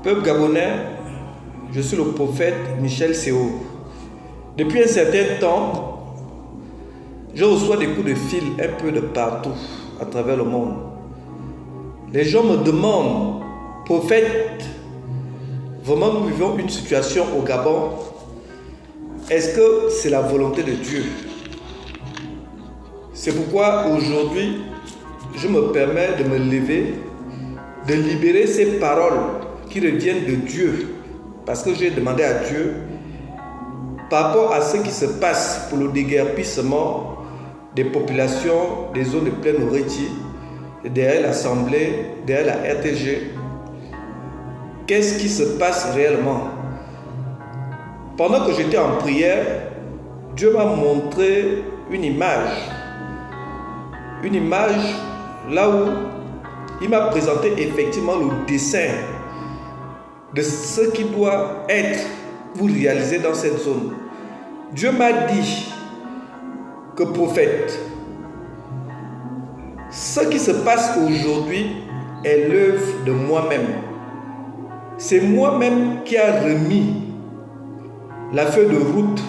Peuple gabonais, je suis le prophète Michel Séo. Depuis un certain temps, je reçois des coups de fil un peu de partout à travers le monde. Les gens me demandent, prophète, vraiment nous vivons une situation au Gabon. Est-ce que c'est la volonté de Dieu? C'est pourquoi aujourd'hui, je me permets de me lever, de libérer ces paroles qui reviennent de Dieu. Parce que j'ai demandé à Dieu, par rapport à ce qui se passe pour le déguerpissement des populations des zones de plaine Oreti, derrière l'Assemblée, derrière la RTG, qu'est-ce qui se passe réellement? Pendant que j'étais en prière, Dieu m'a montré une image là où il m'a présenté effectivement le dessin de ce qui doit être pour réaliser dans cette zone. Dieu m'a dit que prophète, ce qui se passe aujourd'hui est l'œuvre de moi-même. C'est moi-même qui a remis la feuille de route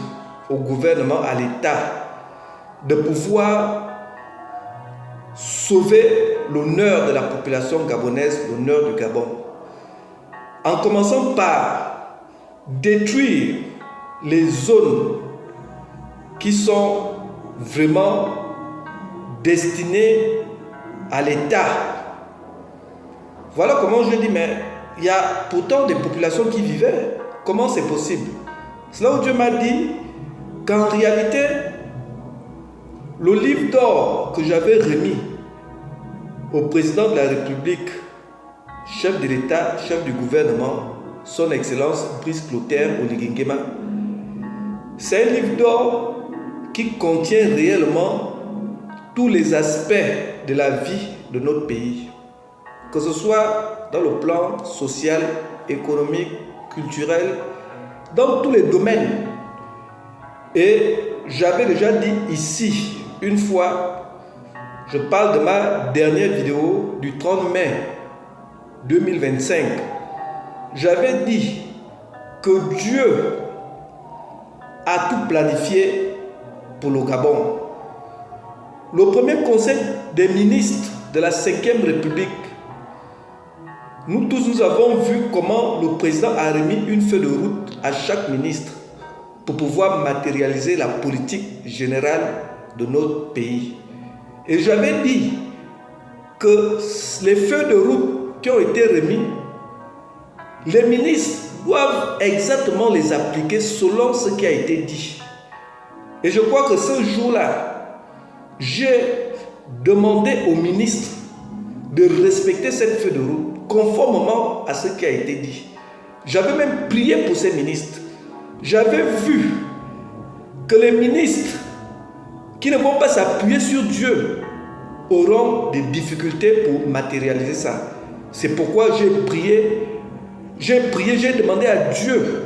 au gouvernement, à l'État, de pouvoir sauver l'honneur de la population gabonaise, l'honneur du Gabon. En commençant par détruire les zones qui sont vraiment destinées à l'État. Voilà comment je dis, mais il y a pourtant des populations qui vivaient. Comment c'est possible? C'est là où Dieu m'a dit qu'en réalité, le livre d'or que j'avais remis au président de la République, chef de l'État, chef du gouvernement, son Excellence Brice Clotaire Oligui Nguema, c'est un livre d'or qui contient réellement tous les aspects de la vie de notre pays, que ce soit dans le plan social, économique, culturel, dans tous les domaines. Et j'avais déjà dit ici, une fois, je parle de ma dernière vidéo du 30 mai 2025. J'avais dit que Dieu a tout planifié pour le Gabon. Le premier conseil des ministres de la 5e République, nous tous nous avons vu comment le président a remis une feuille de route à chaque ministre pour pouvoir matérialiser la politique générale de notre pays. Et j'avais dit que les feuilles de route qui ont été remises, les ministres doivent exactement les appliquer selon ce qui a été dit. Et je crois que ce jour-là, j'ai demandé aux ministres de respecter cette feuille de route conformément à ce qui a été dit. J'avais même prié pour ces ministres. J'avais vu que les ministres qui ne vont pas s'appuyer sur Dieu auront des difficultés pour matérialiser ça. C'est pourquoi j'ai prié, j'ai demandé à Dieu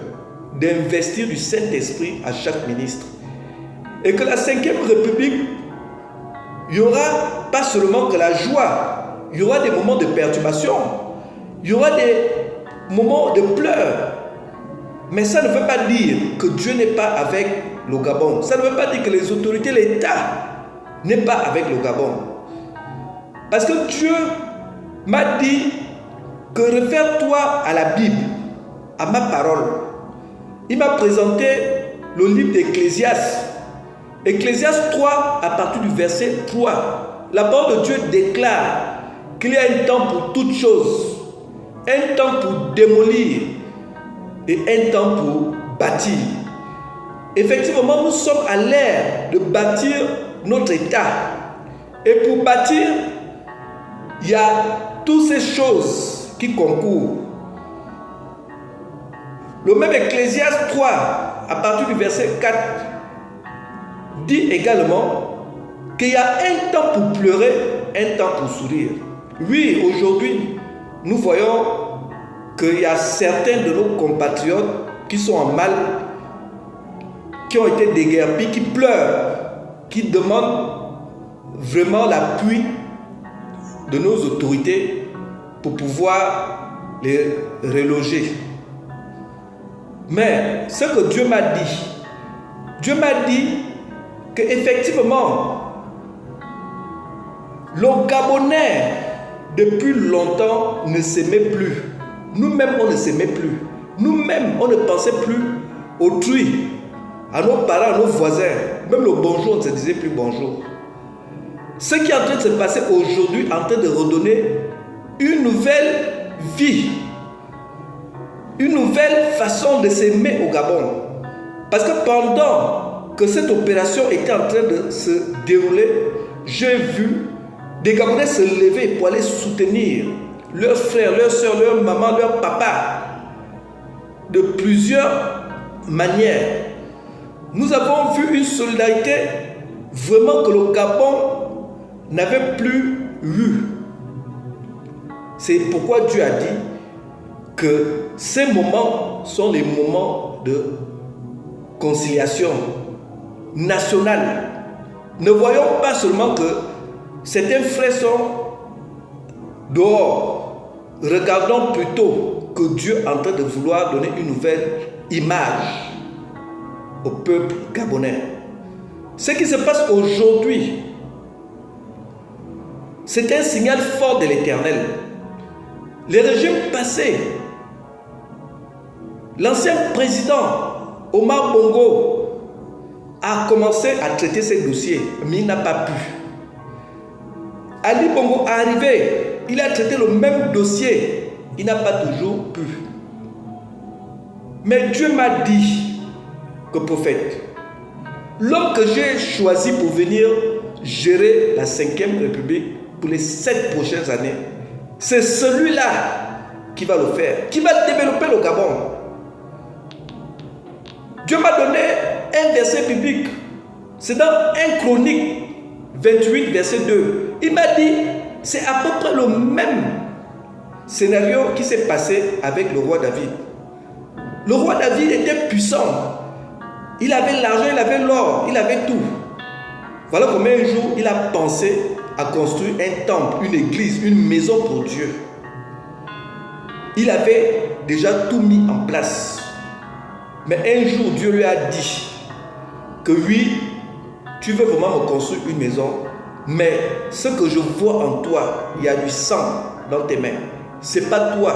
d'investir du Saint-Esprit à chaque ministre. Et que la 5e République, il n'y aura pas seulement que la joie, il y aura des moments de perturbation, il y aura des moments de pleurs. Mais ça ne veut pas dire que Dieu n'est pas avec le Gabon. Ça ne veut pas dire que les autorités, l'État n'est pas avec le Gabon. Parce que Dieu m'a dit que réfère-toi à la Bible, à ma parole. Il m'a présenté le livre d'Ecclésiaste. Ecclésiaste 3, à partir du verset 3. La parole de Dieu déclare qu'il y a un temps pour toutes choses. Un temps pour démolir et un temps pour bâtir. Effectivement, nous sommes à l'ère de bâtir notre État. Et pour bâtir, il y a toutes ces choses qui concourent. Le même Ecclésiaste 3, à partir du verset 4, dit également qu'il y a un temps pour pleurer, un temps pour sourire. Oui, aujourd'hui, nous voyons qu'il y a certains de nos compatriotes qui sont en mal, qui ont été déguerpis, qui pleurent, qui demandent vraiment l'appui de nos autorités pour pouvoir les reloger. Mais ce que Dieu m'a dit qu'effectivement, le Gabonais, depuis longtemps, ne s'aimait plus. Nous-mêmes, on ne s'aimait plus. Nous-mêmes, on ne pensait plus autrui, à nos parents, à nos voisins. Même le bonjour, on ne se disait plus bonjour. Ce qui est en train de se passer aujourd'hui est en train de redonner une nouvelle vie, une nouvelle façon de s'aimer au Gabon. Parce que pendant que cette opération était en train de se dérouler, j'ai vu des Gabonais se lever pour aller soutenir leurs frères, leurs soeurs, leurs mamans, leurs papas de plusieurs manières. Nous avons vu une solidarité vraiment que le Gabon n'avait plus eu. C'est pourquoi Dieu a dit que ces moments sont les moments de conciliation nationale. Ne voyons pas seulement que certains frères sont dehors. Regardons plutôt que Dieu est en train de vouloir donner une nouvelle image au peuple gabonais. Ce qui se passe aujourd'hui, c'est un signal fort de l'Éternel. Les régimes passés, l'ancien président Omar Bongo a commencé à traiter ces dossiers, mais il n'a pas pu. Ali Bongo est arrivé, il a traité le même dossier, il n'a pas toujours pu. Mais Dieu m'a dit que prophète, l'homme que j'ai choisi pour venir gérer la 5e République pour les 7 prochaines années, c'est celui-là qui va le faire, qui va développer le Gabon. Dieu m'a donné un verset biblique. C'est dans 1 Chronique 28, verset 2. Il m'a dit, c'est à peu près le même scénario qui s'est passé avec le roi David. Le roi David était puissant. Il avait l'argent, il avait l'or, il avait tout. Voilà combien un jour il a pensé à construire un temple, une église, une maison pour Dieu. Il avait déjà tout mis en place. Mais un jour, Dieu lui a dit que oui, tu veux vraiment me construire une maison, mais ce que je vois en toi, il y a du sang dans tes mains. Ce n'est pas toi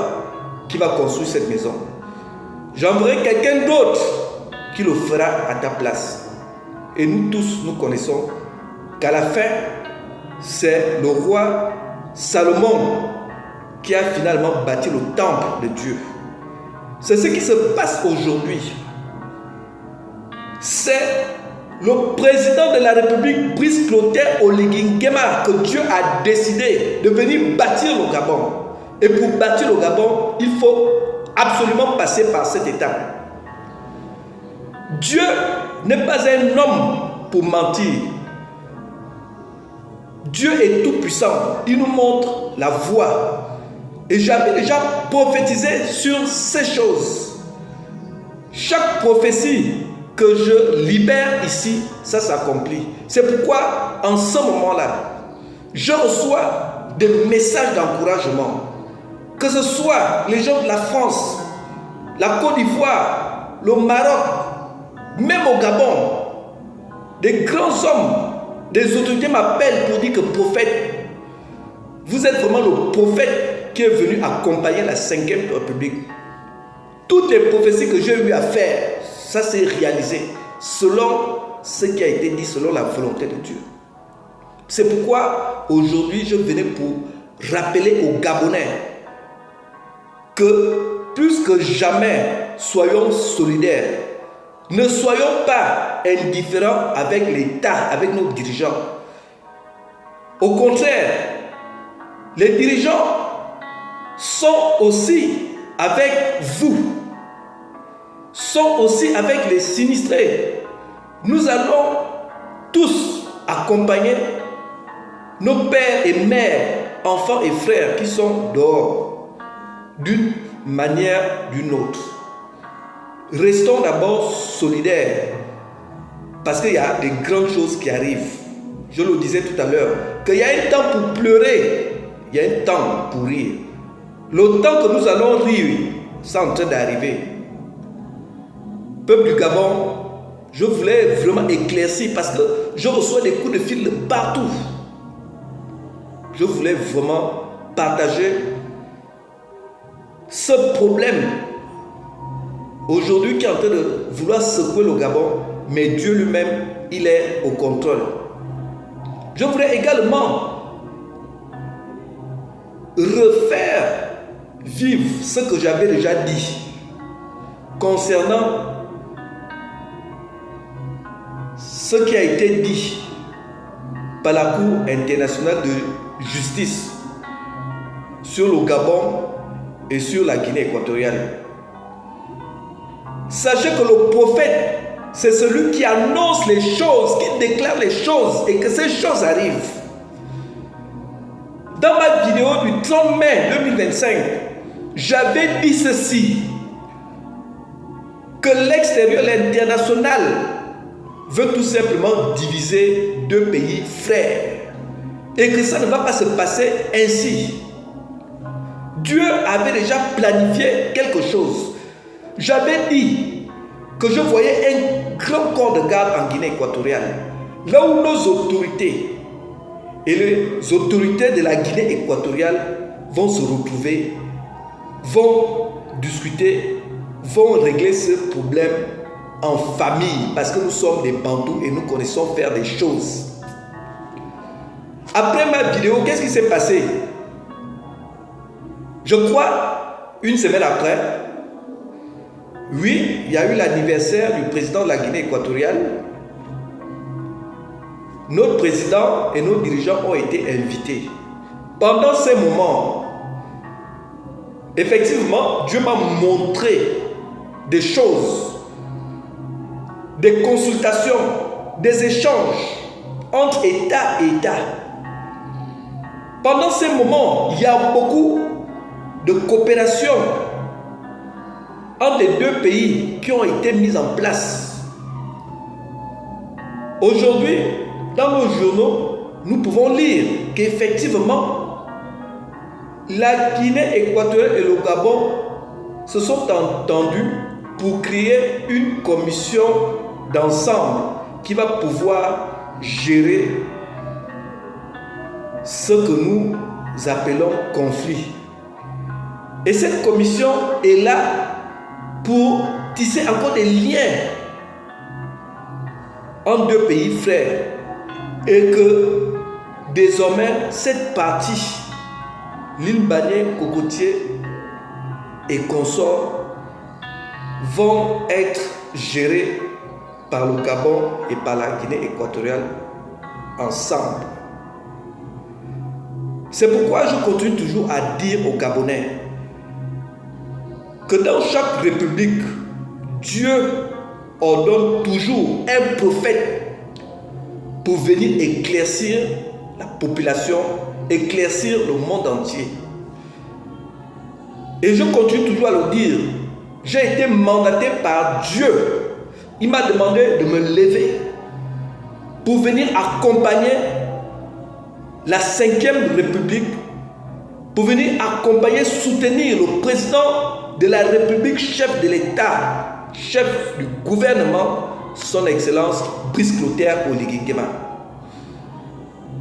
qui vas construire cette maison. J'enverrai quelqu'un d'autre qui le fera à ta place. Et nous tous, nous connaissons qu'à la fin, c'est le roi Salomon qui a finalement bâti le temple de Dieu. C'est ce qui se passe aujourd'hui. C'est le président de la République, Brice Clotaire Oligui Nguema, que Dieu a décidé de venir bâtir le Gabon. Et pour bâtir le Gabon, il faut absolument passer par cette étape. Dieu n'est pas un homme pour mentir. Dieu est tout puissant. Il nous montre la voie. Et j'avais déjà prophétisé sur ces choses. Chaque prophétie que je libère ici, ça s'accomplit. C'est pourquoi, en ce moment-là, je reçois des messages d'encouragement. Que ce soit les gens de la France, la Côte d'Ivoire, le Maroc, même au Gabon, des grands hommes, des autorités m'appellent pour dire que prophète, vous êtes vraiment le prophète qui est venu accompagner la 5e République. Toutes les prophéties que j'ai eu à faire, ça s'est réalisé selon ce qui a été dit, selon la volonté de Dieu. C'est pourquoi aujourd'hui je venais pour rappeler aux Gabonais que plus que jamais, soyons solidaires. Ne soyons pas indifférents avec l'État, avec nos dirigeants. Au contraire, les dirigeants sont aussi avec vous, sont aussi avec les sinistrés. Nous allons tous accompagner nos pères et mères, enfants et frères qui sont dehors, d'une manière ou d'une autre. Restons d'abord solidaires, parce qu'il y a des grandes choses qui arrivent. Je le disais tout à l'heure, qu'il y a un temps pour pleurer, il y a un temps pour rire. le temps que nous allons rire, c'est en train d'arriver. Peuple du Gabon, je voulais vraiment éclaircir parce que je reçois des coups de fil de partout. Je voulais vraiment partager ce problème aujourd'hui qui est en train de vouloir secouer le Gabon, mais Dieu lui-même, il est au contrôle. Je voudrais également refaire vivre ce que j'avais déjà dit concernant ce qui a été dit par la Cour internationale de justice sur le Gabon et sur la Guinée équatoriale. Sachez que le prophète, c'est celui qui annonce les choses, qui déclare les choses et que ces choses arrivent. Dans ma vidéo du 30 mai 2025, j'avais dit ceci, que l'extérieur, l'international, veut tout simplement diviser deux pays frères et que ça ne va pas se passer ainsi. Dieu avait déjà planifié quelque chose. J'avais dit que je voyais un grand corps de garde en Guinée équatoriale, là où nos autorités et les autorités de la Guinée équatoriale vont se retrouver, vont discuter, vont régler ce problème en famille, parce que nous sommes des Bantous et nous connaissons faire des choses. Après ma vidéo, qu'est-ce qui s'est passé? Je crois, une semaine après, oui, il y a eu l'anniversaire du président de la Guinée équatoriale. Notre président et nos dirigeants ont été invités. Pendant ces moments, effectivement, Dieu m'a montré des choses, des consultations, des échanges entre État et État. Pendant ces moments, il y a beaucoup de coopération entre les deux pays qui ont été mises en place. Aujourd'hui, dans nos journaux, nous pouvons lire qu'effectivement, la Guinée équatoriale et le Gabon se sont entendus pour créer une commission d'ensemble qui va pouvoir gérer ce que nous appelons conflit. Et cette commission est là pour tisser encore des liens entre deux pays frères et que désormais cette partie, l'île Banié, Cocotier et consorts vont être gérés par le Gabon et par la Guinée équatoriale ensemble. C'est pourquoi je continue toujours à dire aux Gabonais que dans chaque république, Dieu ordonne toujours un prophète pour venir éclaircir la population, éclaircir le monde entier. Et je continue toujours à le dire, j'ai été mandaté par Dieu. Il m'a demandé de me lever pour venir accompagner la 5e République, pour venir accompagner, soutenir le président de la République, chef de l'État, chef du gouvernement, son Excellence Brice Clotaire Oligui Nguema.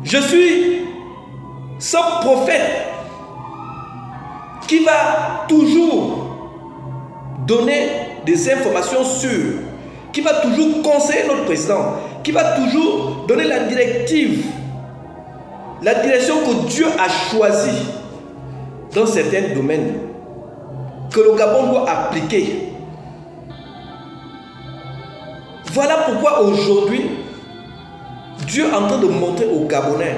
Je suis ce prophète qui va toujours donner des informations sûres, qui va toujours conseiller notre président, qui va toujours donner la directive, la direction que Dieu a choisie dans certains domaines que le Gabon doit appliquer. Voilà pourquoi aujourd'hui, Dieu est en train de montrer aux Gabonais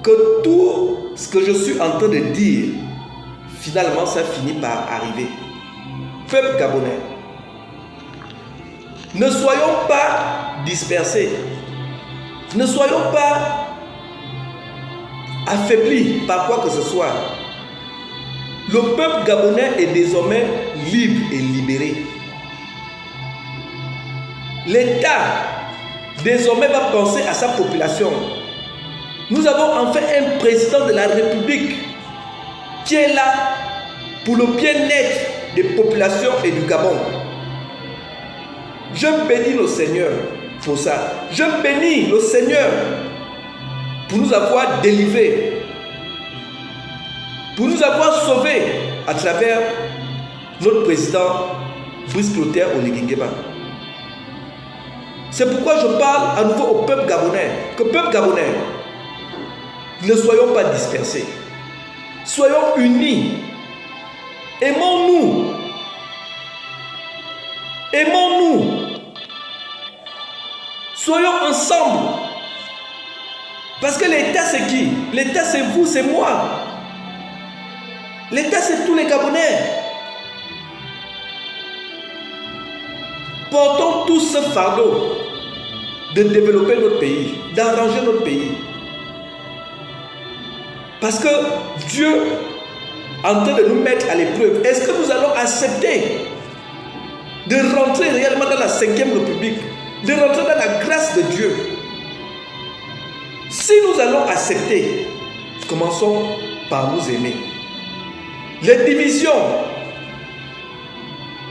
que tout ce que je suis en train de dire, finalement, ça finit par arriver. Peuple gabonais, ne soyons pas dispersés, ne soyons pas affaiblis par quoi que ce soit. Le peuple gabonais est désormais libre et libéré. L'État désormais va penser à sa population. Nous avons enfin un président de la République qui est là pour le bien-être des populations et du Gabon. Je bénis le Seigneur pour ça. Je bénis le Seigneur pour nous avoir délivrés, pour nous avoir sauvés à travers notre président Brice Clotaire Oligui Nguema. C'est pourquoi je parle à nouveau au peuple gabonais, que peuple gabonais, ne soyons pas dispersés, soyons unis, aimons-nous, aimons-nous, soyons ensemble, parce que l'État c'est qui? L'État c'est vous, c'est moi, l'État c'est tous les Gabonais. Portons tous ce fardeau de développer notre pays, d'arranger notre pays. Parce que Dieu est en train de nous mettre à l'épreuve. Est-ce que nous allons accepter de rentrer réellement dans la 5e République, de rentrer dans la grâce de Dieu? Si nous allons accepter, commençons par nous aimer. Les divisions,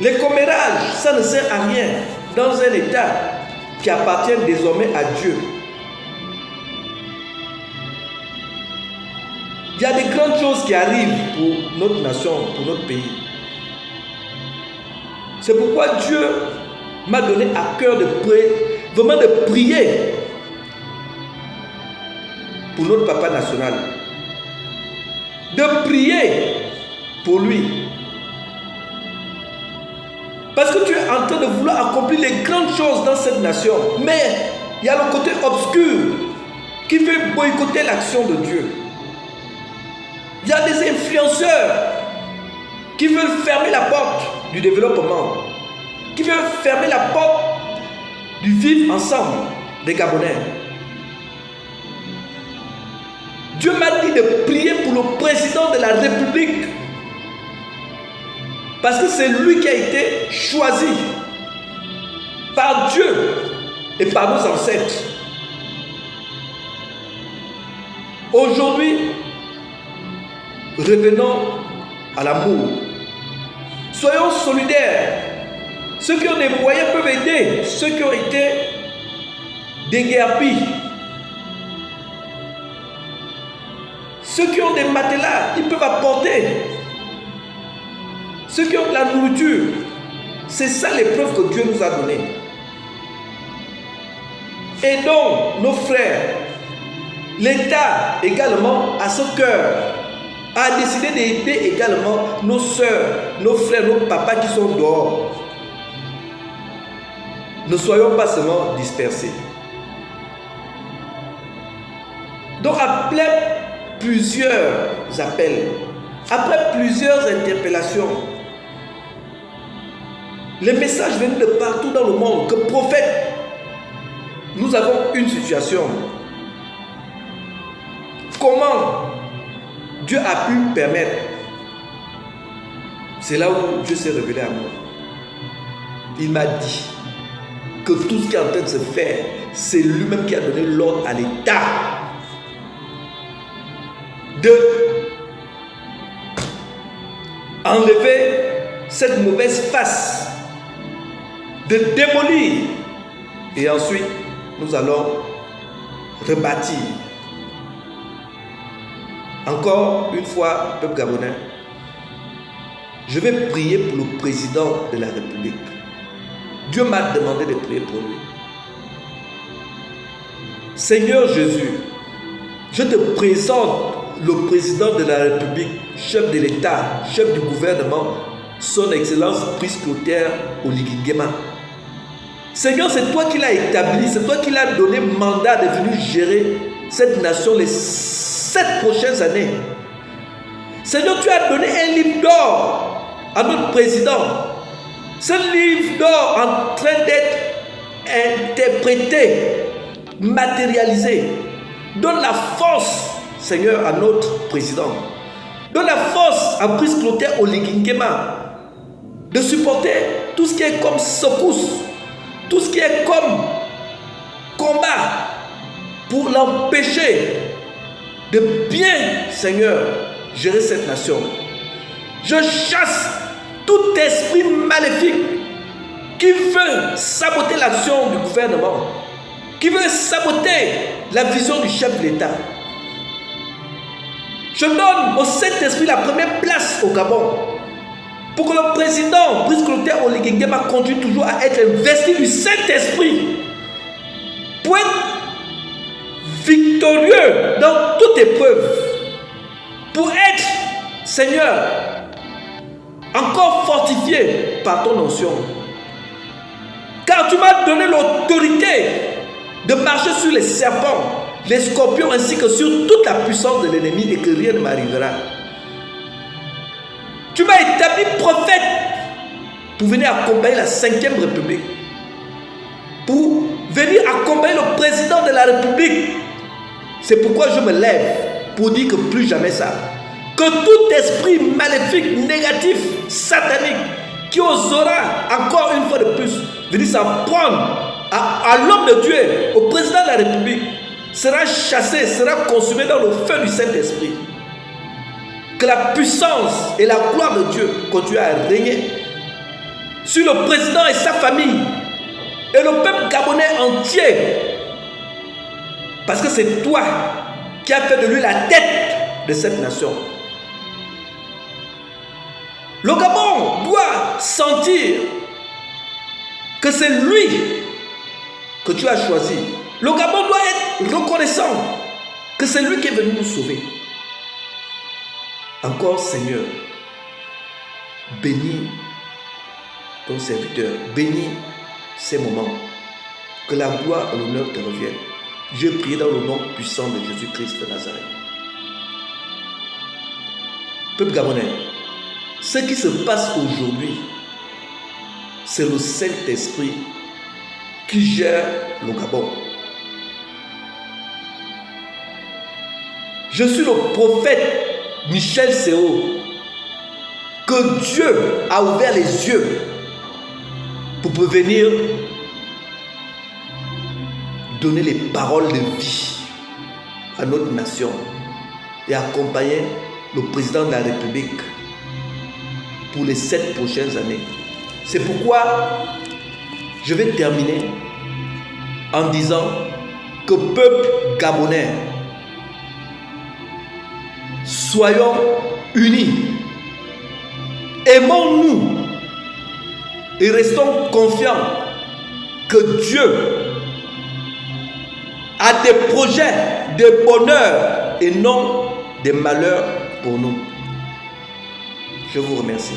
les commérages, ça ne sert à rien dans un État qui appartient désormais à Dieu. Il y a des grandes choses qui arrivent pour notre nation, pour notre pays. C'est pourquoi Dieu m'a donné à cœur de prier, vraiment de prier pour notre papa national. De prier pour lui. Parce que tu es en train de vouloir accomplir les grandes choses dans cette nation. Mais il y a le côté obscur qui veut boycotter l'action de Dieu. Il y a des influenceurs qui veulent fermer la porte du développement, qui veulent fermer la porte du vivre ensemble des Gabonais. Dieu m'a dit de prier pour le président de la République. Parce que c'est lui qui a été choisi par Dieu et par nos ancêtres. Aujourd'hui, revenons à l'amour. Soyons solidaires. Ceux qui ont des moyens peuvent aider ceux qui ont été déguerpis. Ceux qui ont des matelas, ils peuvent apporter. Ceux qui ont de la nourriture, c'est ça l'épreuve que Dieu nous a donnée. Aidons nos frères. L'État également a ce cœur, a décidé d'aider également nos soeurs, nos frères, nos papas qui sont dehors. Ne soyons pas seulement dispersés. Donc après plusieurs appels, après plusieurs interpellations, les messages viennent de partout dans le monde que prophète, nous avons une situation. Comment Dieu a pu permettre? C'est là où Dieu s'est révélé à moi. Il m'a dit que tout ce qui est en train de se faire, c'est lui-même qui a donné l'ordre à l'État de enlever cette mauvaise face, de démolir, et ensuite nous allons rebâtir. Encore une fois, peuple gabonais, je vais prier pour le président de la République. Dieu m'a demandé de prier pour lui. Seigneur Jésus, je te présente le président de la République, chef de l'État, chef du gouvernement, son Excellence Brice Clotaire Oligui Nguema. Seigneur, c'est toi qui l'as établi, c'est toi qui l'as donné mandat de venir gérer cette nation les 7 prochaines années. Seigneur, tu as donné un livre d'or à notre président. Ce livre d'or en train d'être interprété, matérialisé. Donne la force, Seigneur, à notre président. Donne la force à Brice Clotaire Oligui Nguema de supporter tout ce qui est comme secousse, tout ce qui est comme combat pour l'empêcher de bien, Seigneur, gérer cette nation. Je chasse tout esprit maléfique qui veut saboter l'action du gouvernement, qui veut saboter la vision du chef de l'État. Je donne au Saint-Esprit la première place au Gabon pour que le président Brice Clotaire Oligui Nguema continue toujours à être investi du Saint-Esprit pour être victorieux dans toute épreuve, pour être, Seigneur, encore fortifié par ton onction. Car tu m'as donné l'autorité de marcher sur les serpents, les scorpions ainsi que sur toute la puissance de l'ennemi et que rien ne m'arrivera. Tu m'as établi prophète pour venir accompagner la 5e République, pour venir accompagner le président de la République. C'est pourquoi je me lève pour dire que plus jamais ça. Que tout esprit maléfique, négatif, satanique, qui osera encore une fois de plus venir s'en prendre à l'homme de Dieu, au président de la République, sera chassé, sera consumé dans le feu du Saint-Esprit. Que la puissance et la gloire de Dieu continuent à régner sur le président et sa famille et le peuple gabonais entier. Parce que c'est toi qui as fait de lui la tête de cette nation. Le Gabon doit sentir que c'est lui que tu as choisi. Le Gabon doit être reconnaissant que c'est lui qui est venu nous sauver. Encore, Seigneur, bénis ton serviteur, bénis ces moments, que la gloire et l'honneur te reviennent. Je prie dans le nom puissant de Jésus-Christ de Nazareth. Peuple gabonais, ce qui se passe aujourd'hui, c'est le Saint-Esprit qui gère le Gabon. Je suis le prophète Michel Séo, que Dieu a ouvert les yeux pour venir donner les paroles de vie à notre nation et accompagner le président de la République pour les 7 prochaines années. C'est pourquoi je vais terminer en disant que peuple gabonais, soyons unis, aimons-nous et restons confiants que Dieu a des projets de bonheur et non des malheurs pour nous. Je vous remercie.